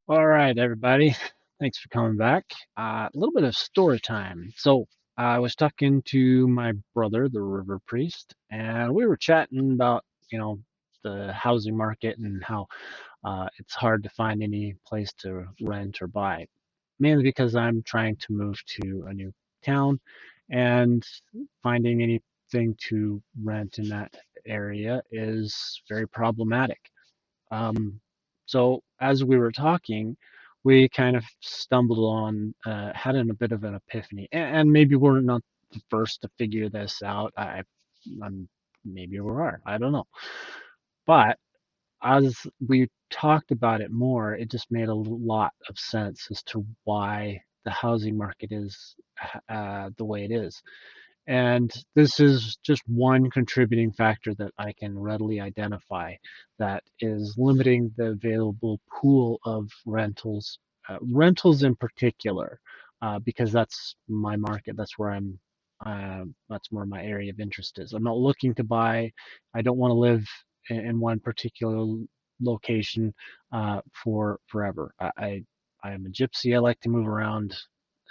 All right, everybody. Thanks for coming back. A little bit of story time. So, I was talking to my brother, the river priest, and we were chatting about, you know, the housing market and how it's hard to find any place to rent or buy, mainly because I'm trying to move to a new town and finding anything to rent in that area is very problematic. Um, so as we were talking, we kind of stumbled on, had a bit of an epiphany, and maybe we're not the first to figure this out. I'm, maybe we are. I don't know. But as we talked about it more, it just made a lot of sense as to why the housing market is the way it is. And this is just one contributing factor that I can readily identify that is limiting the available pool of rentals, rentals in particular, because that's my market. That's where my area of interest is. I'm not looking to buy. I don't want to live in one particular location for forever. I am a gypsy. I like to move around,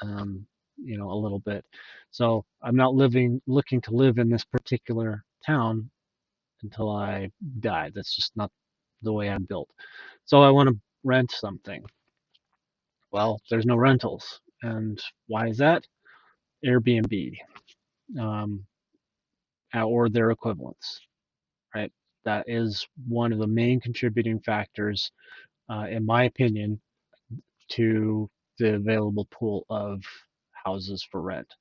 um, a little bit. So I'm not looking to live in this particular town until I die. That's just not the way I'm built. So I want to rent something. Well, there's no rentals. And why is that? Airbnb, um, or their equivalents, right? That is one of the main contributing factors, in my opinion, to the available pool of houses for rent.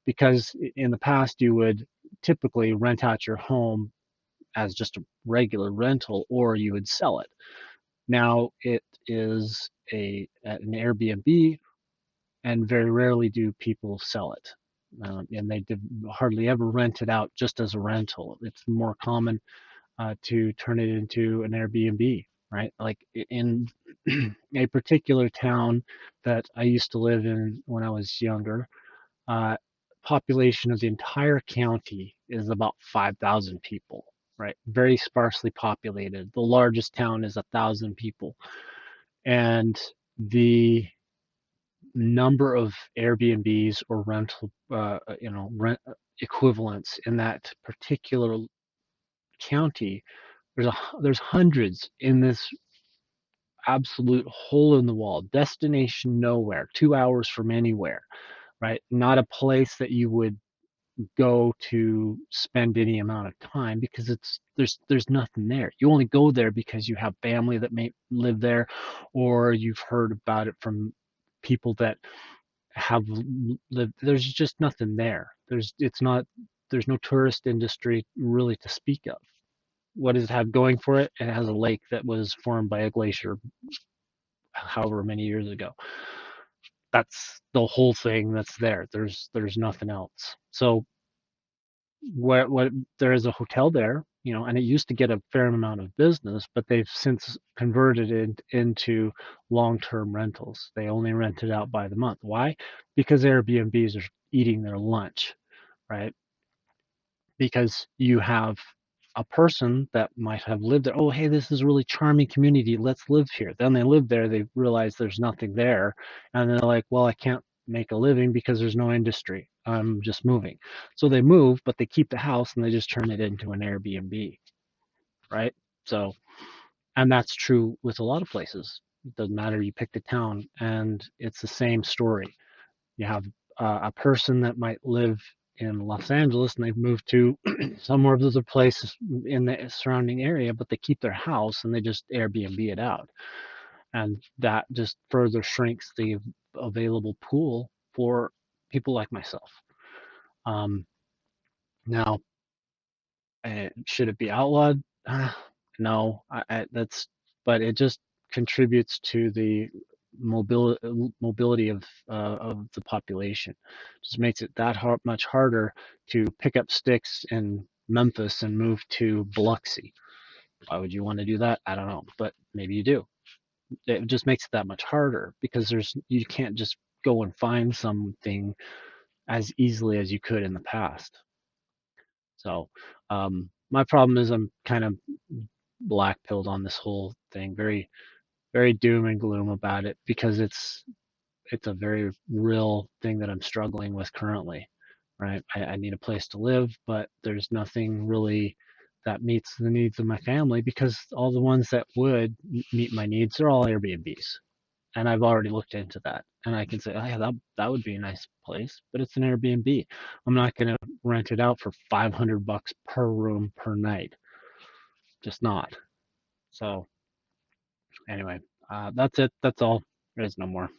Because in the past you would typically rent out your home as just a regular rental, or you would sell it. Now it is an Airbnb, and very rarely do people sell it. And they hardly ever rent it out just as a rental. It's more common to turn it into an Airbnb, right? Like in a particular town that I used to live in when I was younger, uh, population of the entire county is about 5,000 people, right? Very sparsely populated. The largest town is 1,000 people. And the number of Airbnbs or rental, rent equivalents in that particular county, there's hundreds in this absolute hole in the wall, destination nowhere, 2 hours from anywhere, right? Not a place that you would go to spend any amount of time because there's nothing there. You only go there because you have family that may live there, or you've heard about it from people that have lived. There's just nothing there. There's no tourist industry really to speak of. What does it have going for it? It has a lake that was formed by a glacier however many years ago. That's the whole thing that's there. There's nothing else. So what there is a hotel there, and it used to get a fair amount of business, but they've since converted it into long-term rentals. They only rent it out by the month. Why? Because Airbnbs are eating their lunch, right? Because you have a person that might have lived there. Oh, hey, this is a really charming community. Let's live here. Then they live there. They realize there's nothing there. And they're like, well, I can't make a living because there's no industry. I'm just moving. So they move, but they keep the house and they just turn it into an Airbnb, right? So, and that's true with a lot of places. It doesn't matter. You pick the town and it's the same story. You have a person that might live in Los Angeles and they've moved to somewhere of other places in the surrounding area, but they keep their house and they just Airbnb it out. And that just further shrinks the available pool for people like myself. Um, Now, should it be outlawed? No, but it just contributes to the mobility mobility of the population. Just makes it that much harder to pick up sticks in Memphis and move to Biloxi. Why would you want to do that? I don't know, but maybe you do. It just makes it that much harder because you can't just go and find something as easily as you could in the past. So my problem is I'm kind of black pilled on this whole thing. Very very doom and gloom about it because it's a very real thing that I'm struggling with currently, right? I need a place to live, but there's nothing really that meets the needs of my family because all the ones that would meet my needs are all Airbnbs. And I've already looked into that. And I can say, oh, yeah, that would be a nice place, but it's an Airbnb. I'm not going to rent it out for $500 per room per night. Just not. So, anyway, that's it. That's all. There's no more.